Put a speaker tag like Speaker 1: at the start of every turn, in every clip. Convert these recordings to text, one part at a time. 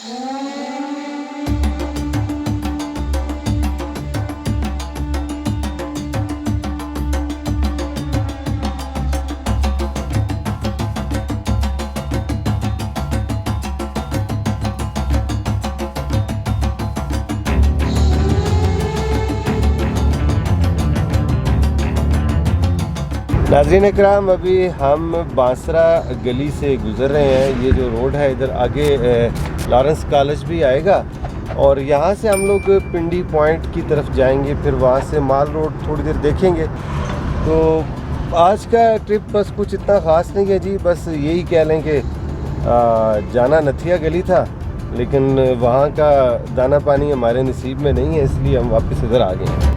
Speaker 1: नाज़रीन इकराम, अभी हम बांसरा गली से गुज़र रहे हैं। ये जो रोड है इधर आगे लॉरेंस कॉलेज भी आएगा और यहाँ से हम लोग पिंडी पॉइंट की तरफ जाएंगे, फिर वहाँ से माल रोड थोड़ी देर देखेंगे। तो आज का ट्रिप बस कुछ इतना ख़ास नहीं है जी, बस यही कह लें कि जाना नथिया गली था, लेकिन वहाँ का दाना पानी हमारे नसीब में नहीं है, इसलिए हम वापस इधर आ गए हैं।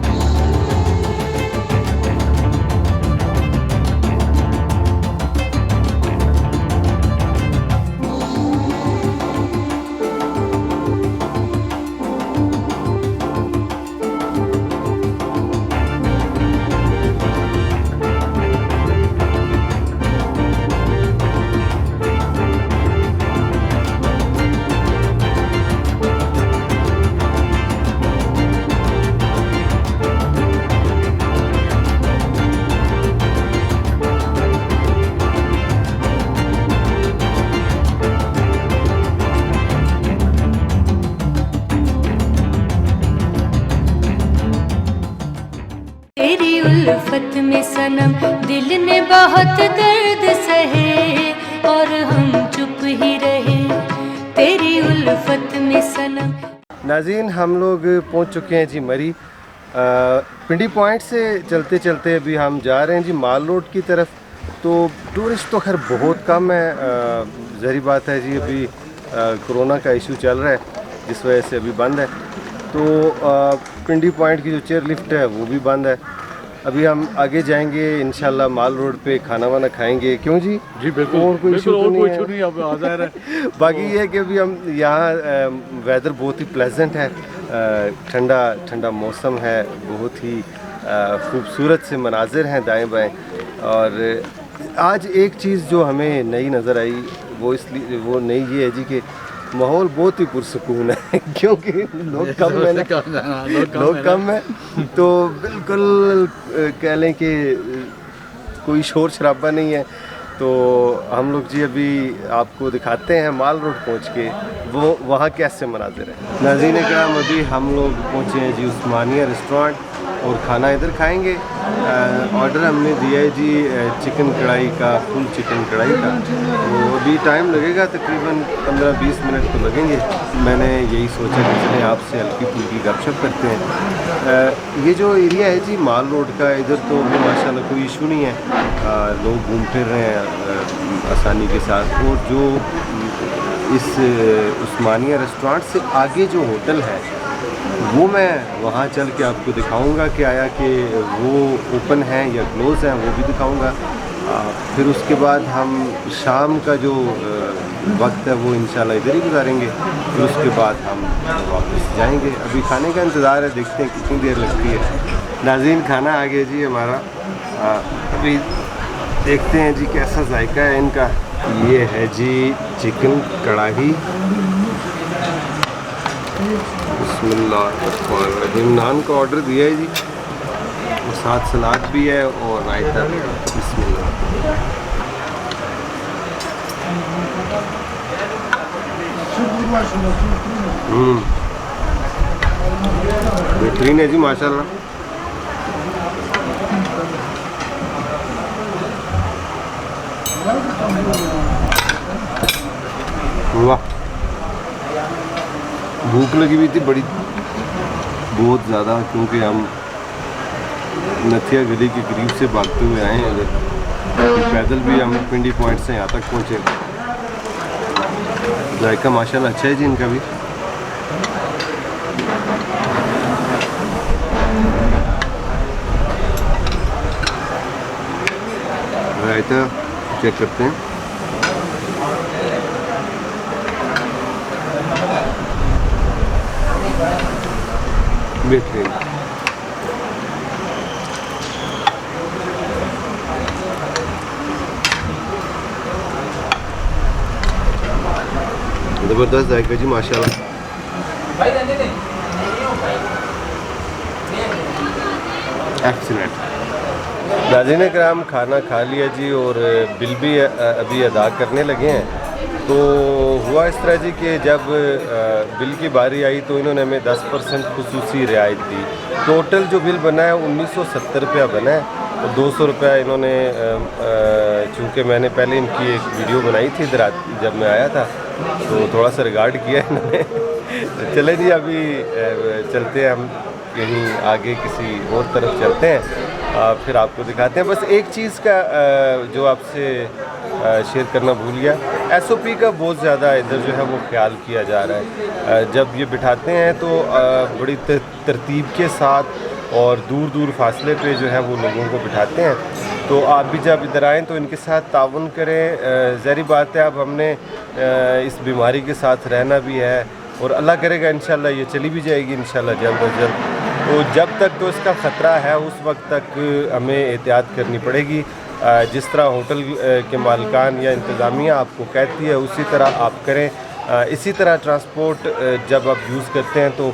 Speaker 2: उल्फत में सनम दिल ने बहुत दर्द सहे और हम चुप ही रहे तेरी उल्फत में सनम।
Speaker 1: नाज़रीन, हम लोग पहुंच चुके हैं जी मरी। पिंडी पॉइंट से चलते चलते अभी हम जा रहे हैं जी माल रोड की तरफ। तो टूरिस्ट तो खैर बहुत कम है, ज़ाहिर बात है जी, अभी कोरोना का इशू चल रहा है जिस वजह से अभी बंद है। तो पिंडी पॉइंट की जो चेयर लिफ्ट है वो भी बंद है। अभी हम आगे जाएंगे इंशाल्लाह, माल रोड पे खाना वाना खाएंगे। क्यों जी?
Speaker 3: जी बिल्कुल,
Speaker 1: और कोई इशू
Speaker 3: नहीं, अब आज़ार है।
Speaker 1: बाकी ये है कि अभी हम यहाँ वेदर बहुत ही प्लेजेंट है, ठंडा ठंडा मौसम है, बहुत ही खूबसूरत से मनाजिर हैं दाएं बाएं। और आज एक चीज़ जो हमें नई नज़र आई वो नई ये है जी कि माहौल बहुत ही पुरसुकून है क्योंकि लोग कम है ना, लोग कम है, तो बिल्कुल कह लें कि कोई शोर शराबा नहीं है। तो हम लोग जी अभी आपको दिखाते हैं माल रोड पहुंच के वो वहाँ कैसे मनाजिर है। नाज़रीन इकराम, अभी हम लोग पहुँचे हैं जी उस्मानिया रेस्टोरेंट और खाना इधर खाएंगे। ऑर्डर हमने दिया है जी चिकन कढ़ाई का, फुल चिकन कढ़ाई का। तो अभी टाइम लगेगा, तकरीबन 15-20 मिनट तो लगेंगे। मैंने यही सोचा कि चले आपसे हल्की फुल्की गपशप करते हैं। ये जो एरिया है जी माल रोड का, इधर तो भी माशाल्लाह कोई इशू नहीं है, लोग घूम फिर रहे हैं आसानी के साथ। और जो इस उस्मानिया रेस्टोरेंट से आगे जो होटल है वो मैं वहाँ चल के आपको दिखाऊंगा कि आया कि वो ओपन है या क्लोज़ है, वो भी दिखाऊंगा। फिर उसके बाद हम शाम का जो वक्त है वो इंशाल्लाह इधर ही गुजारेंगे। फिर उसके बाद हम वापस जाएंगे। अभी खाने का इंतज़ार है, देखते हैं कितनी देर लगती है। नाज़रीन, खाना आ गया जी हमारा, अभी देखते हैं जी कैसा जायका है इनका। ये है जी चिकन कढ़ाई, बिस्मिल्लाहिर्रहमानिर्रहीम। नान का ऑर्डर दिया है जी, और साथ सलाद भी है और रायता। बिस्मिल्लाह। बेहतरीन है जी माशाल्लाह। वाह, भूख लगी हुई थी बड़ी, बहुत ज़्यादा, क्योंकि हम नथिया गली के करीब से भागते हुए आए हैं इधर। पैदल भी हम पिंडी पॉइंट से यहाँ तक पहुँचे। जायका माशाल्लाह अच्छा है जी इनका भी। रायता चेक करते हैं। बेहतरीन। ज़बरदस्त जायका जी माशाल्लाह। एक्सीलेंट। नाज़रीन कराम खाना खा लिया जी और बिल भी अभी अदा करने लगे हैं। तो हुआ इस तरह जी कि जब बिल की बारी आई तो इन्होंने हमें 10% खुसूसी रियायत दी। टोटल जो बिल बना है 1970 रुपया बना है और 200 रुपया इन्होंने चूँकि मैंने पहले इनकी एक वीडियो बनाई थी इधर जब मैं आया था तो थोड़ा सा रिगार्ड किया इन्होंने। चले जी अभी चलते हैं हम कहीं आगे किसी और तरफ चलते हैं, फिर आपको दिखाते हैं। बस एक चीज़ का जो आपसे शेयर करना भूल गया, SOP का बहुत ज़्यादा इधर जो है वो ख्याल किया जा रहा है। जब ये बिठाते हैं तो बड़ी तरतीब के साथ और दूर दूर फासले पे जो है वो लोगों को बिठाते हैं। तो आप भी जब इधर आएँ तो इनके साथ ताउन करें। ज़ाहिर बात है अब हमने इस बीमारी के साथ रहना भी है और अल्लाह करेगा इंशाल्लाह ये चली भी जाएगी इंशाल्लाह जल्द अज जल्द। तो जब तक तो इसका ख़तरा है उस वक्त तक हमें एहतियात करनी पड़ेगी। जिस तरह होटल के मालिकान या इंतज़ामिया आपको कहती है उसी तरह आप करें। इसी तरह ट्रांसपोर्ट जब आप यूज़ करते हैं तो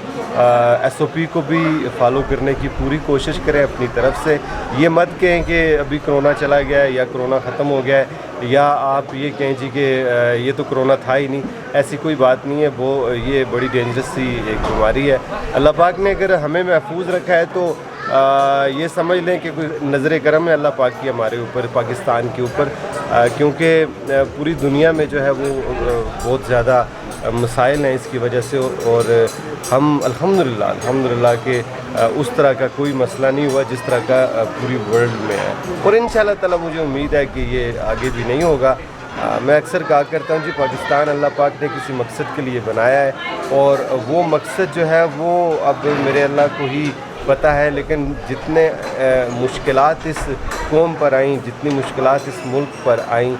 Speaker 1: SOP को भी फॉलो करने की पूरी कोशिश करें अपनी तरफ से। ये मत कहें कि अभी कोरोना चला गया है या कोरोना ख़त्म हो गया है या आप ये कहें जी कि ये तो कोरोना था ही नहीं। ऐसी कोई बात नहीं है, वो ये बड़ी डेंजरस सी एक बीमारी है। अल्लाह पाक ने अगर हमें महफूज रखा है तो ये समझ लें कि कोई नज़र करम है अल्लाह पाक की हमारे ऊपर, पाकिस्तान के ऊपर, क्योंकि पूरी दुनिया में जो है वो बहुत ज़्यादा मसाइल हैं इसकी वजह से। और हम अल्हम्दुलिल्लाह के उस तरह का कोई मसला नहीं हुआ जिस तरह का पूरी वर्ल्ड में है। और इंशाअल्लाह ताला मुझे उम्मीद है कि ये आगे भी नहीं होगा। मैं अक्सर कहा करता हूँ जी पाकिस्तान अल्लाह पाक ने किसी मकसद के लिए बनाया है और वो मकसद जो है वो अब मेरे अल्लाह को ही पता है। लेकिन जितने मुश्किलात इस कौम पर आईं, जितनी मुश्किलात इस मुल्क पर आईं,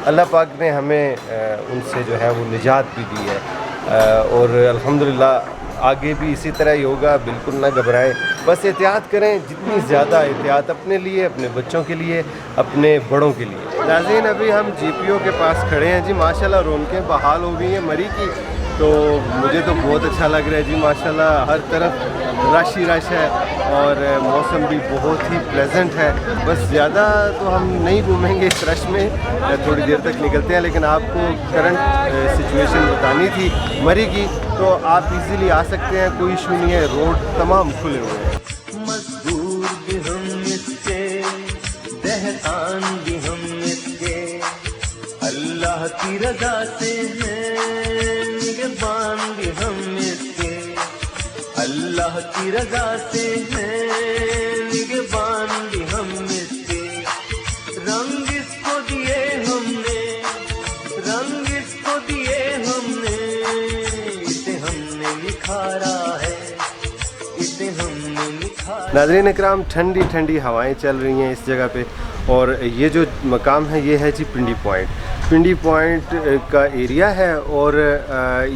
Speaker 1: अल्लाह पाक ने हमें उनसे जो है वो निजात भी दी है। और अल्हम्दुलिल्लाह आगे भी इसी तरह ही होगा। बिल्कुल ना घबराएं, बस एहतियात करें, जितनी ज़्यादा एहतियात अपने लिए, अपने बच्चों के लिए, अपने बड़ों के लिए। नाज़रीन अभी हम GPO के पास खड़े हैं जी। माशाल्लाह रौनकें बहाल हो गई हैं मरी की, तो मुझे तो बहुत अच्छा लग रहा है जी। माशाल्लाह हर तरफ रश ही रश है और मौसम भी बहुत ही प्लेजेंट है। बस ज़्यादा तो हम नहीं घूमेंगे इस रश में, थोड़ी देर तक निकलते हैं। लेकिन आपको करंट सिचुएशन बतानी थी मरी की, तो आप इजीली आ सकते हैं, कोई इशू नहीं है, रोड तमाम खुले हुए हैं।
Speaker 4: मजदूर भी हम इसके, दहकान भी हम इसके, अल्लाह की रज़ा से हैं, निगहबान भी हम इसके, अल्लाह की रज़ा से हैं, निगहबान भी हम इसके। रंग इसको दिए हमने, रंग इसको दिए हमने, इसे हमने निखारा है, इसे हमने निखारा।
Speaker 1: नाज़रीन इकराम ठंडी ठंडी हवाएं चल रही हैं इस जगह पे और ये जो मकाम है ये है जी पिंडी पॉइंट। पिंडी पॉइंट का एरिया है और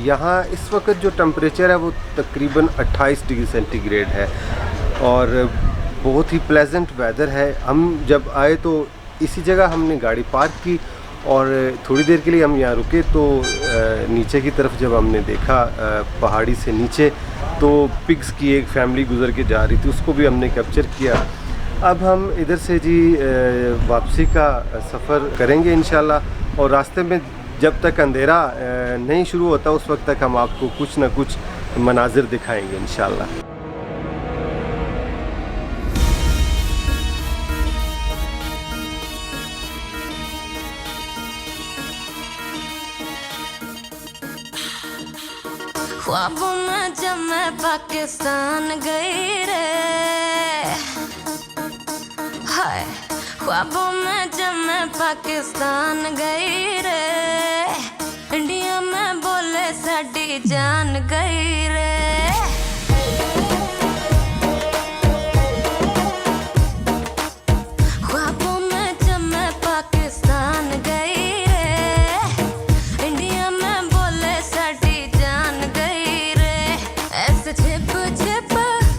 Speaker 1: यहाँ इस वक्त जो टेम्परेचर है वो तकरीबन 28 डिग्री सेंटीग्रेड है और बहुत ही प्लेजेंट वेदर है। हम जब आए तो इसी जगह हमने गाड़ी पार्क की और थोड़ी देर के लिए हम यहाँ रुके तो नीचे की तरफ जब हमने देखा पहाड़ी से नीचे तो पिग्स की एक फैमिली गुजर के जा रही थी, उसको भी हमने कैप्चर किया। अब हम इधर से जी वापसी का सफ़र करेंगे इंशाल्लाह और रास्ते में जब तक अंधेरा नहीं शुरू होता उस वक्त तक हम आपको कुछ ना कुछ मनाजिर दिखाएंगे इंशाल्लाह।
Speaker 2: ख्वाबों में जब मैं पाकिस्तान गई रे, हाय ख्वाबों में जब मैं पाकिस्तान गई रे, इंडिया में बोले साडी जान गई रे। ख्वाबों में जब मैं पाकिस्तान गई रे, इंडिया में बोले साडी जान गई रे। ऐसे छिप छिप,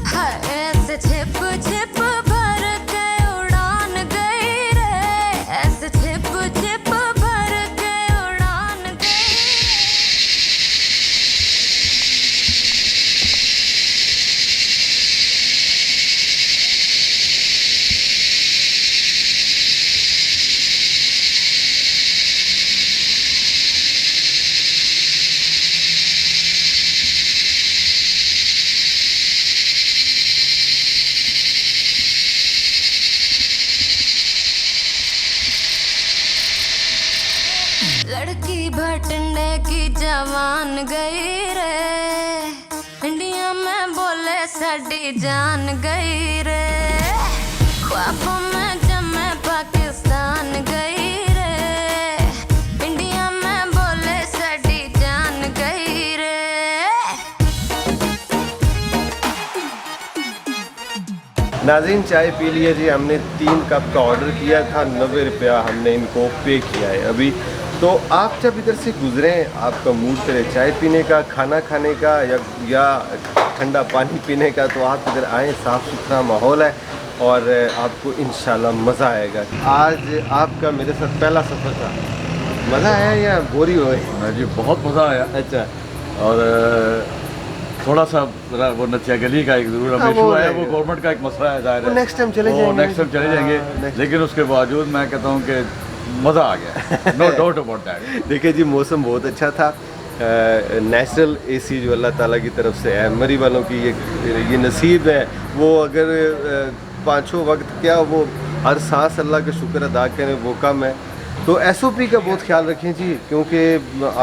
Speaker 2: हाय ऐसे छिप छिप भर के उड़ान गई रे, ऐसे छिप छिप भर के उड़ान गई। लड़की भटंडे की जवान गई रे, इंडिया में बोले साडी जान गई रे, ख्वाबों में जमे पाकिस्तान गई रे, इंडिया में बोले साडी जान गई रे।
Speaker 1: नाज़रीन चाय पी लिया जी, हमने 3 कप का ऑर्डर किया था, 90 रुपया हमने इनको पे किया है अभी। तो आप जब इधर से गुजरें, आपका मूड करे चाय पीने का, खाना खाने का या ठंडा पानी पीने का, तो आप इधर आएँ, साफ़ सुथरा माहौल है और आपको इंशाल्लाह मज़ा आएगा। आज आपका मेरे साथ पहला सफ़र था, मज़ा आया या बोरी हुए?
Speaker 3: जी बहुत मज़ा आया।
Speaker 1: अच्छा,
Speaker 3: और थोड़ा सा वो नथिया गली का एक ज़रूर हमें इशू आया, वो गवर्नमेंट का एक मसला है, जाहिर है
Speaker 1: नेक्स्ट टाइम चले जाएंगे,
Speaker 3: नेक्स्ट टाइम चले जाएंगे, लेकिन उसके बावजूद मैं कहता हूँ कि मज़ा आ गया, नो डाउट अबाउट दैट।
Speaker 1: देखिए जी, मौसम बहुत अच्छा था, नेचुरल एसी जो अल्लाह ताला की तरफ से है, मरी वालों की ये नसीब है। वो अगर 5 वक्त क्या, वो हर सांस अल्लाह का शुक्र अदा करें, वो कम है। तो SOP का बहुत ख्याल रखें जी, क्योंकि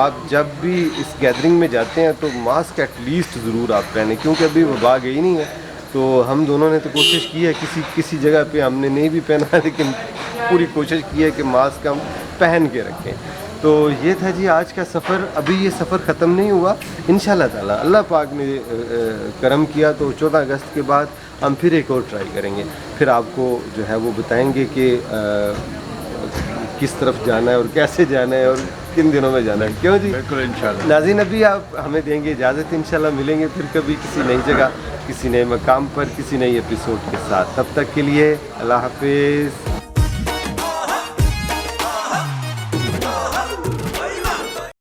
Speaker 1: आप जब भी इस गैदरिंग में जाते हैं तो मास्क एटलीस्ट ज़रूर आप पहने, क्योंकि अभी वबा गई नहीं है। तो हम दोनों ने तो कोशिश की है, किसी जगह पे हमने नहीं भी पहना, लेकिन पूरी कोशिश की है कि मास्क हम पहन के रखें। तो ये था जी आज का सफ़र। अभी ये सफ़र ख़त्म नहीं हुआ, इंशाल्लाह ताला अल्लाह पाक ने करम किया तो 14 अगस्त के बाद हम फिर एक और ट्राई करेंगे, फिर आपको जो है वो बताएंगे कि किस तरफ जाना है और कैसे जाना है और किन दिनों में जाना है। क्यों जी?
Speaker 3: बिल्कुल इंशाल्लाह।
Speaker 1: नाज़रीन अभी आप हमें देंगे इजाज़त, इंशाल्लाह मिलेंगे फिर कभी किसी नई जगह, किसी नए मकाम पर, किसी नई एपिसोड के साथ। तब तक के लिए अल्लाह हाफिज़।